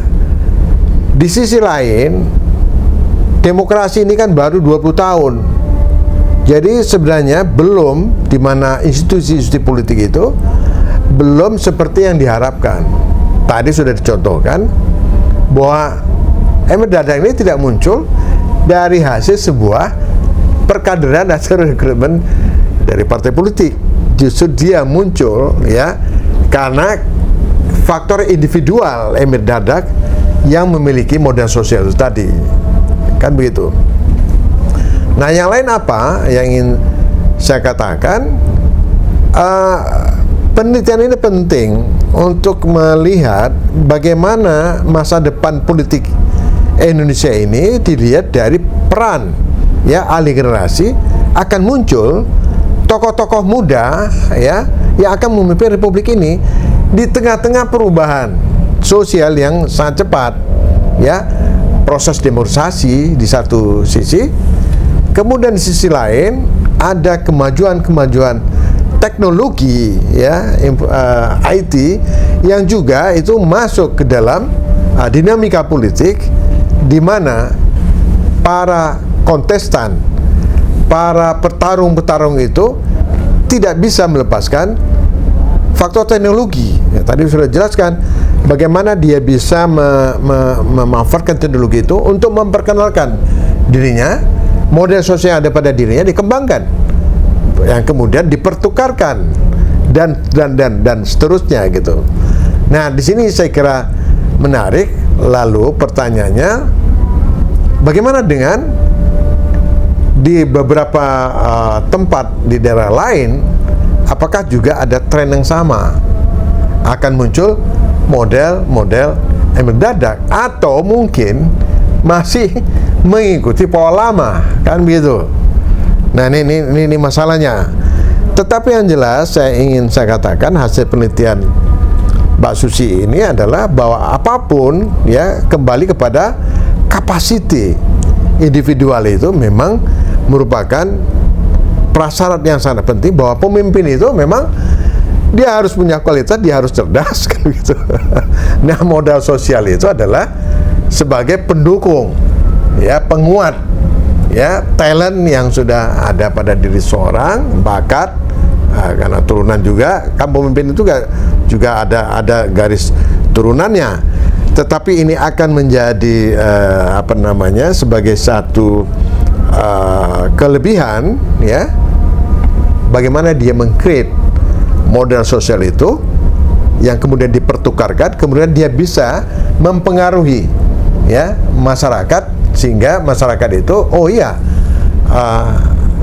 di sisi lain, demokrasi ini kan baru 20 tahun. Jadi sebenarnya belum, di mana institusi-institusi politik itu belum seperti yang diharapkan. Tadi sudah dicontohkan bahwa Emir Dardak ini tidak muncul dari hasil sebuah perkaderan atau rekrutmen dari partai politik. Justru dia muncul ya karena faktor individual Emir Dardak yang memiliki modal sosial itu tadi, kan begitu. Nah, yang lain apa yang ingin saya katakan, penelitian ini penting untuk melihat bagaimana masa depan politik Indonesia ini dilihat dari peran ya ahli generasi. Akan muncul tokoh-tokoh muda ya yang akan memimpin republik ini di tengah-tengah perubahan sosial yang sangat cepat ya, proses demokratisasi di satu sisi, kemudian di sisi lain ada kemajuan-kemajuan teknologi ya, IT yang juga itu masuk ke dalam dinamika politik, di mana para kontestan, para petarung-petarung itu tidak bisa melepaskan faktor teknologi. Ya, tadi sudah jelaskan bagaimana dia bisa memanfaatkan teknologi itu untuk memperkenalkan dirinya, model sosial yang ada pada dirinya dikembangkan, yang kemudian dipertukarkan dan seterusnya gitu. Nah, di sini saya kira menarik. Lalu pertanyaannya, bagaimana dengan di beberapa tempat di daerah lain, apakah juga ada tren yang sama? Akan muncul model-model Emir Dardak, atau mungkin masih mengikuti pola lama, kan begitu. Nah, ini masalahnya. Tetapi yang jelas saya katakan hasil penelitian Mbak Susi ini adalah bahwa apapun ya kembali kepada kapasiti individual itu memang merupakan prasyarat yang sangat penting, bahwa pemimpin itu memang dia harus punya kualitas, dia harus cerdas kan gitu. Nah, modal sosial itu adalah sebagai pendukung ya, penguat ya talent yang sudah ada pada diri seorang, bakat, karena turunan juga kan pemimpin itu juga ada garis turunannya. Tetapi ini akan menjadi sebagai satu kelebihan ya, bagaimana dia meng-create modal sosial itu yang kemudian dipertukarkan, kemudian dia bisa mempengaruhi ya masyarakat, sehingga masyarakat itu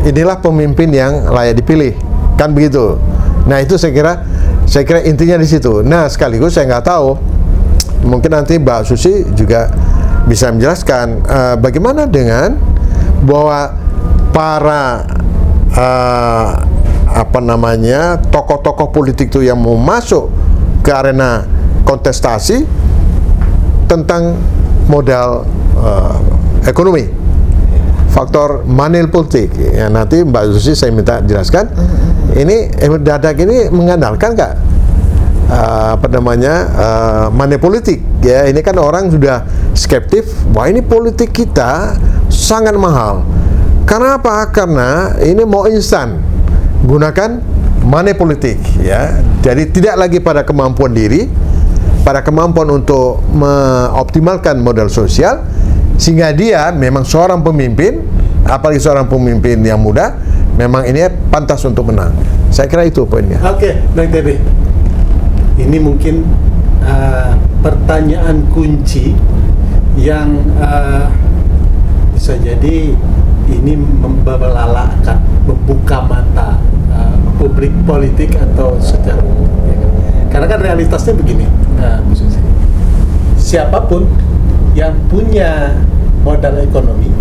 inilah pemimpin yang layak dipilih, kan begitu. Nah, itu saya kira intinya di situ. Nah, sekaligus saya nggak tahu, mungkin nanti Mbak Susi juga bisa menjelaskan bagaimana dengan bahwa para tokoh-tokoh politik itu yang mau masuk ke arena kontestasi tentang modal ekonomi, faktor money politik ya. Nanti Mbak Susi saya minta jelaskan. Ini Emir Dardak ini mengandalkan nggak money politik ya. Ini kan orang sudah skeptif, wah ini politik kita sangat mahal. Kenapa? Karena ini mau instan, gunakan money politik ya. Jadi tidak lagi pada kemampuan diri, pada kemampuan untuk mengoptimalkan modal sosial, sehingga dia memang seorang pemimpin, apalagi seorang pemimpin yang muda, memang ini pantas untuk menang. Saya kira itu poinnya. Oke, Bang TB. Ini mungkin pertanyaan kunci yang bisa jadi ini membelalakkan, membuka mata publik politik atau secara umum. Ya kan? Karena kan realitasnya begini, Bu Susi. Siapapun yang punya modal ekonomi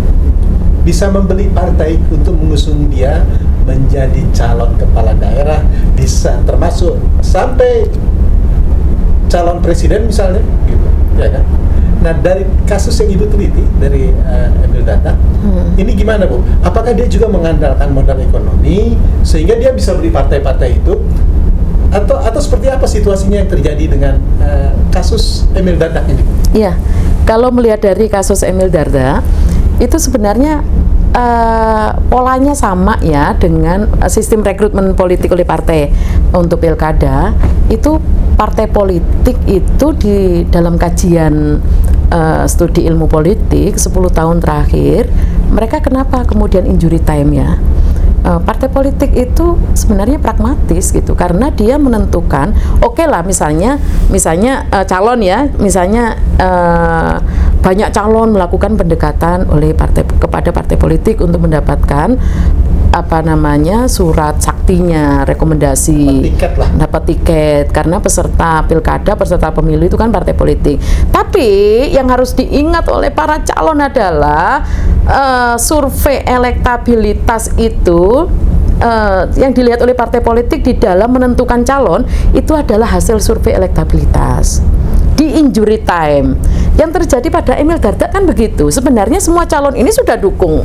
bisa membeli partai untuk mengusung dia menjadi calon kepala daerah, bisa termasuk sampai calon presiden misalnya, gitu, ya kan? Nah, dari kasus yang Ibu teliti dari Emil Dardak, ini gimana Bu? Apakah dia juga mengandalkan modal ekonomi sehingga dia bisa beli partai-partai itu, atau seperti apa situasinya yang terjadi dengan kasus Emil Dardak ini? Iya, kalau melihat dari kasus Emil Dardak itu sebenarnya polanya sama ya dengan sistem rekrutmen politik oleh partai untuk pilkada. Itu partai politik itu di dalam kajian studi ilmu politik 10 tahun terakhir, mereka kenapa kemudian injury time ya? Partai politik itu sebenarnya pragmatis gitu, karena dia menentukan, oke lah misalnya calon ya, misalnya banyak calon melakukan pendekatan oleh kepada partai politik untuk mendapatkan surat saktinya, rekomendasi, dapat tiket, karena peserta pilkada, peserta pemilu itu kan partai politik. Tapi yang harus diingat oleh para calon adalah survei elektabilitas itu yang dilihat oleh partai politik di dalam menentukan calon itu adalah hasil survei elektabilitas di injury time. Yang terjadi pada Emil Dardak kan begitu. Sebenarnya semua calon ini sudah dukung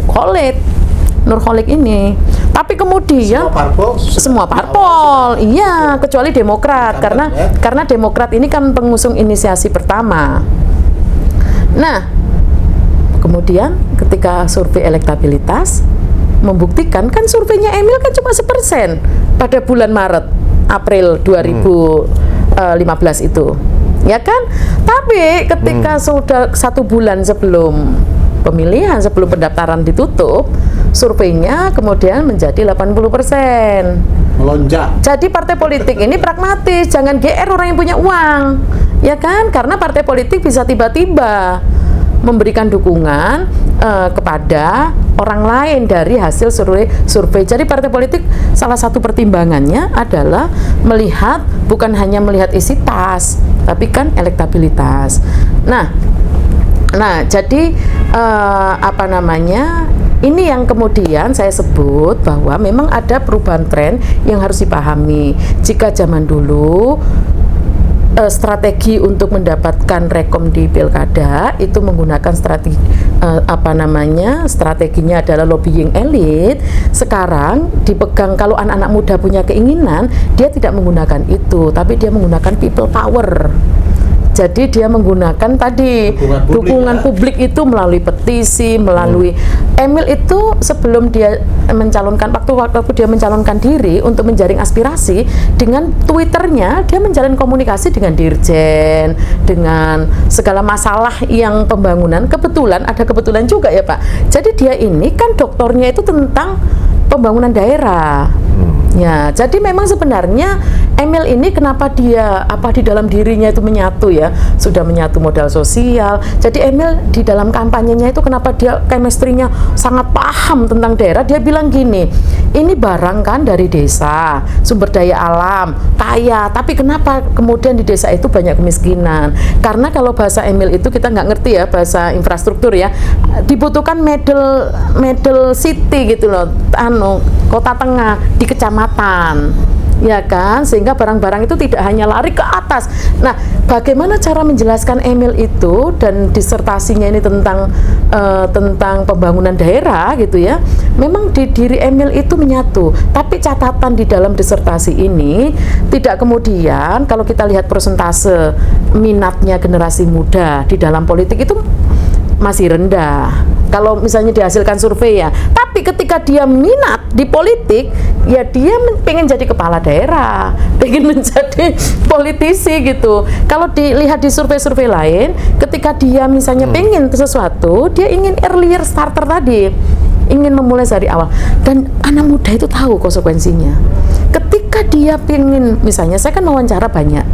Nurholik ini, tapi kemudian semua parpol, iya, kecuali Demokrat, karena Demokrat ini kan pengusung inisiasi pertama. Nah, kemudian ketika survei elektabilitas membuktikan, kan surveinya Emil kan cuma 1% pada bulan April 2015 itu, ya kan? Tapi ketika sudah 1 bulan sebelum pemilihan, sebelum pendaftaran ditutup, surveinya kemudian menjadi 80%. Melonjak. Jadi partai politik ini pragmatis, jangan GR orang yang punya uang, ya kan? Karena partai politik bisa tiba-tiba memberikan dukungan kepada orang lain dari hasil survei. Jadi partai politik salah satu pertimbangannya adalah melihat, bukan hanya melihat isi tas, tapi kan elektabilitas. Nah, jadi ini yang kemudian saya sebut bahwa memang ada perubahan tren yang harus dipahami. Jika zaman dulu strategi untuk mendapatkan rekom di pilkada itu menggunakan strateginya adalah lobbying elit. Sekarang dipegang, kalau anak-anak muda punya keinginan, dia tidak menggunakan itu, tapi dia menggunakan people power. Jadi dia menggunakan tadi dukungan publik itu melalui petisi, melalui Emil itu sebelum dia mencalonkan, waktu dia mencalonkan diri untuk menjaring aspirasi, dengan Twitternya dia menjalin komunikasi dengan dirjen, dengan segala masalah yang pembangunan. Ada kebetulan juga ya Pak. Jadi dia ini kan doktornya itu tentang pembangunan daerah. Ya, jadi memang sebenarnya Emil ini kenapa dia di dalam dirinya itu menyatu ya, sudah menyatu modal sosial. Jadi Emil di dalam kampanyenya itu kenapa dia chemistry-nya sangat paham tentang daerah. Dia bilang gini, ini barang kan dari desa, sumber daya alam, kaya, tapi kenapa kemudian di desa itu banyak kemiskinan? Karena kalau bahasa Emil itu kita nggak ngerti ya, bahasa infrastruktur ya, dibutuhkan middle city gitu loh, kota tengah di kecamatan. ya kan, sehingga barang-barang itu tidak hanya lari ke atas. Nah, bagaimana cara menjelaskan Emil itu, dan disertasinya ini tentang pembangunan daerah gitu ya. Memang di diri Emil itu menyatu, tapi catatan di dalam disertasi ini tidak kemudian kalau kita lihat persentase minatnya generasi muda di dalam politik itu masih rendah kalau misalnya dihasilkan survei ya. Tapi ketika dia minat di politik, ya dia pengen jadi kepala daerah, pengen menjadi politisi gitu. Kalau dilihat di survei-survei lain, ketika dia misalnya pengen sesuatu, dia ingin earlier starter tadi, ingin memulai dari awal. Dan anak muda itu tahu konsekuensinya. Ketika dia pengen, misalnya saya kan wawancara banyak,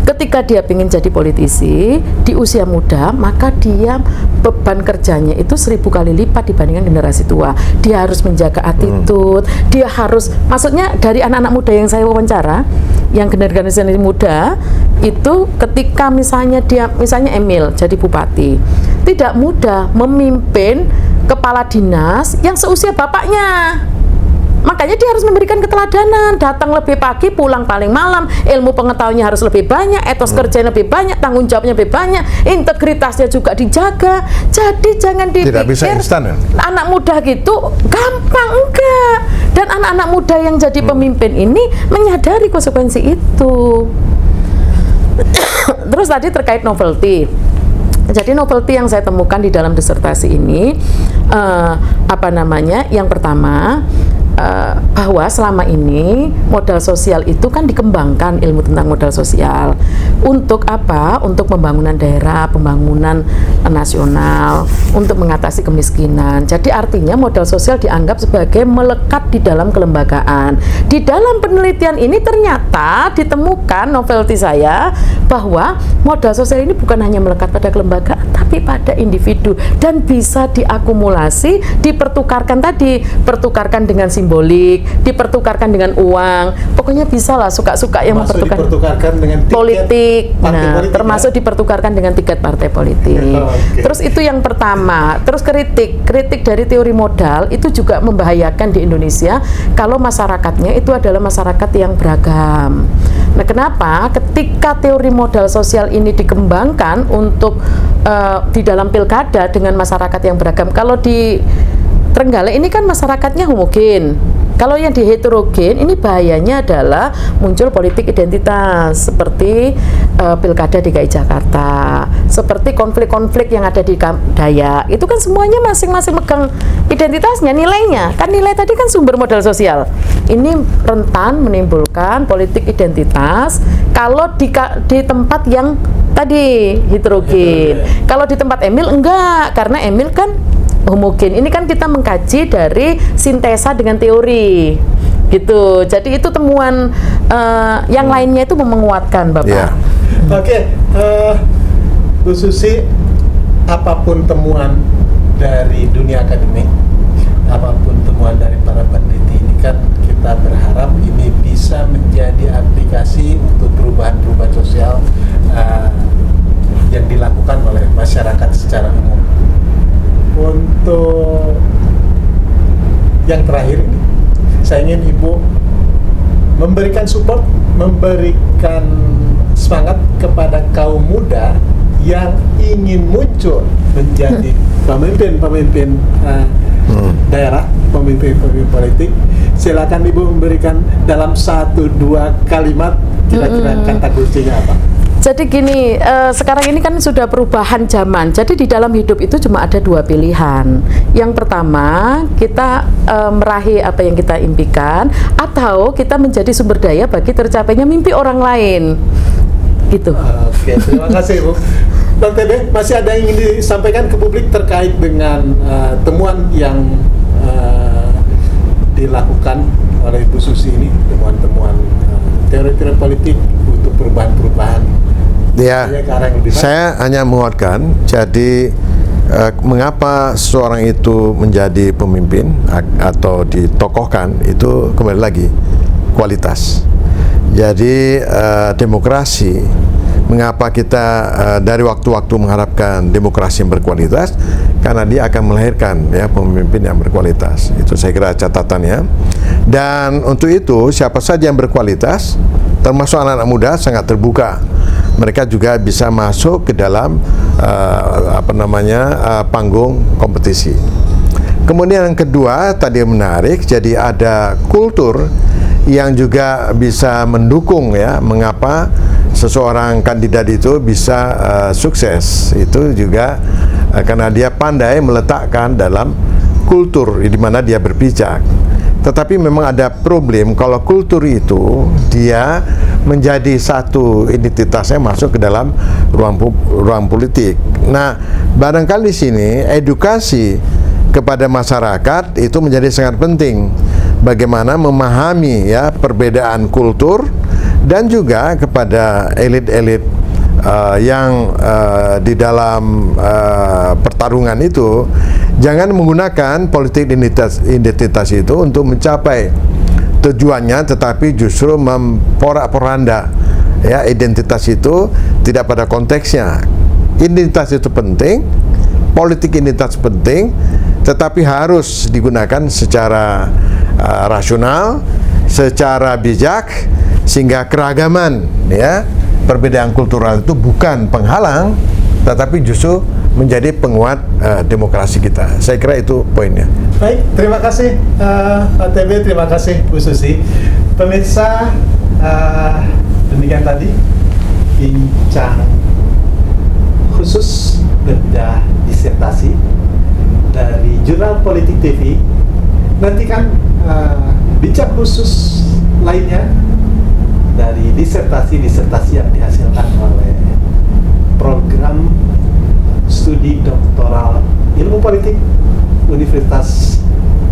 ketika dia ingin jadi politisi di usia muda, maka dia beban kerjanya itu 1000 kali lipat dibandingkan generasi tua. Dia harus menjaga attitude, dia harus, maksudnya dari anak-anak muda yang saya wawancara, yang generasi muda itu ketika misalnya Emil jadi bupati, tidak mudah memimpin kepala dinas yang seusia bapaknya. Makanya dia harus memberikan keteladanan, datang lebih pagi, pulang paling malam, ilmu pengetahuannya harus lebih banyak, etos kerjanya lebih banyak, tanggung jawabnya lebih banyak, integritasnya juga dijaga. Jadi jangan dipikir tidak bisa instan, ya? Anak muda gitu gampang, enggak. Dan anak-anak muda yang jadi pemimpin ini menyadari konsekuensi itu. Terus tadi terkait novelty. Jadi novelty yang saya temukan di dalam disertasi ini, yang pertama, bahwa selama ini modal sosial itu kan dikembangkan, ilmu tentang modal sosial untuk apa? Untuk pembangunan daerah, pembangunan nasional, untuk mengatasi kemiskinan. Jadi artinya modal sosial dianggap sebagai melekat di dalam kelembagaan. Di dalam penelitian ini ternyata ditemukan novelty saya bahwa modal sosial ini bukan hanya melekat pada kelembagaan, tapi pada individu, dan bisa diakumulasi, dipertukarkan pertukarkan dengan simbolik, dipertukarkan dengan uang, pokoknya bisa lah suka-suka yang dipertukarkan dengan tiket politik, politik, termasuk dipertukarkan dengan tiket partai politik. Okay. Terus itu yang pertama. Terus kritik dari teori modal itu juga membahayakan di Indonesia kalau masyarakatnya itu adalah masyarakat yang beragam. Nah, kenapa? Ketika teori modal sosial ini dikembangkan untuk di dalam pilkada dengan masyarakat yang beragam. Kalau di Trenggalek ini kan masyarakatnya homogen. Kalau yang di heterogen ini bahayanya adalah muncul politik identitas seperti pilkada DKI Jakarta, seperti konflik-konflik yang ada di Dayak. Itu kan semuanya masing-masing megang identitasnya, nilainya. Kan nilai tadi kan sumber modal sosial. Ini rentan menimbulkan politik identitas kalau di tempat yang tadi heterogen. Kalau di tempat Emil enggak, karena Emil kan homogen. Ini kan kita mengkaji dari sintesa dengan teori gitu. Jadi itu temuan yang lainnya itu menguatkan, Bapak. Yeah. Oke, Bu Susi, apapun temuan dari dunia akademik, apapun temuan dari para peneliti ini kan kita berharap ini bisa menjadi aplikasi untuk perubahan-perubahan sosial yang dilakukan oleh masyarakat secara umum. Untuk yang terakhir ini, saya ingin Ibu memberikan support, memberikan semangat kepada kaum muda yang ingin muncul menjadi pemimpin daerah, pemimpin politik. Silakan Ibu memberikan dalam 1-2 kalimat kira-kira kata kuncinya apa? Jadi gini, sekarang ini kan sudah perubahan zaman. Jadi di dalam hidup itu cuma ada 2 pilihan. Yang pertama, kita meraih apa yang kita impikan, atau kita menjadi sumber daya bagi tercapainya mimpi orang lain. Gitu. Oke, terima kasih Bu. Bang Tebe, masih ada yang ingin disampaikan ke publik terkait dengan temuan yang dilakukan oleh Bu Susi ini, temuan-temuan teori-teori politik untuk perubahan-perubahan. Ya, saya hanya menguatkan. Jadi mengapa seseorang itu menjadi pemimpin atau ditokohkan, itu kembali lagi kualitas. Jadi demokrasi Mengapa kita dari waktu-waktu mengharapkan demokrasi yang berkualitas? Karena dia akan melahirkan ya pemimpin yang berkualitas. Itu saya kira catatannya. Dan untuk itu siapa saja yang berkualitas, termasuk anak-anak muda, sangat terbuka. Mereka juga bisa masuk ke dalam panggung kompetisi. Kemudian yang kedua tadi menarik, jadi ada kultur yang juga bisa mendukung ya mengapa seseorang kandidat itu bisa sukses. Itu juga karena dia pandai meletakkan dalam kultur di mana dia berpijak. Tetapi memang ada problem kalau kultur itu dia menjadi satu identitasnya masuk ke dalam ruang politik. Nah, barangkali di sini edukasi kepada masyarakat itu menjadi sangat penting. Bagaimana memahami ya perbedaan kultur, dan juga kepada elit-elit yang di dalam pertarungan itu jangan menggunakan politik identitas itu untuk mencapai tujuannya, tetapi justru memporak-poranda ya identitas itu tidak pada konteksnya. Identitas itu penting, politik identitas penting, tetapi harus digunakan secara rasional, secara bijak, sehingga keragaman ya perbedaan kultural itu bukan penghalang, tetapi justru menjadi penguat demokrasi kita. Saya kira itu poinnya. Baik, terima kasih Pak TB, terima kasih Bu Susi. Pemirsa, demikian tadi bincang khusus bedah disertasi dari Jurnal Politik TV. Nantikan bincang khusus lainnya dari disertasi-disertasi yang dihasilkan oleh program studi doktoral ilmu politik Universitas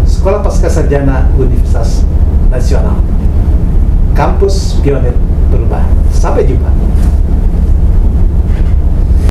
Sekolah Pascasarjana Universitas Nasional Kampus Pionir Perubahan. Sampai jumpa.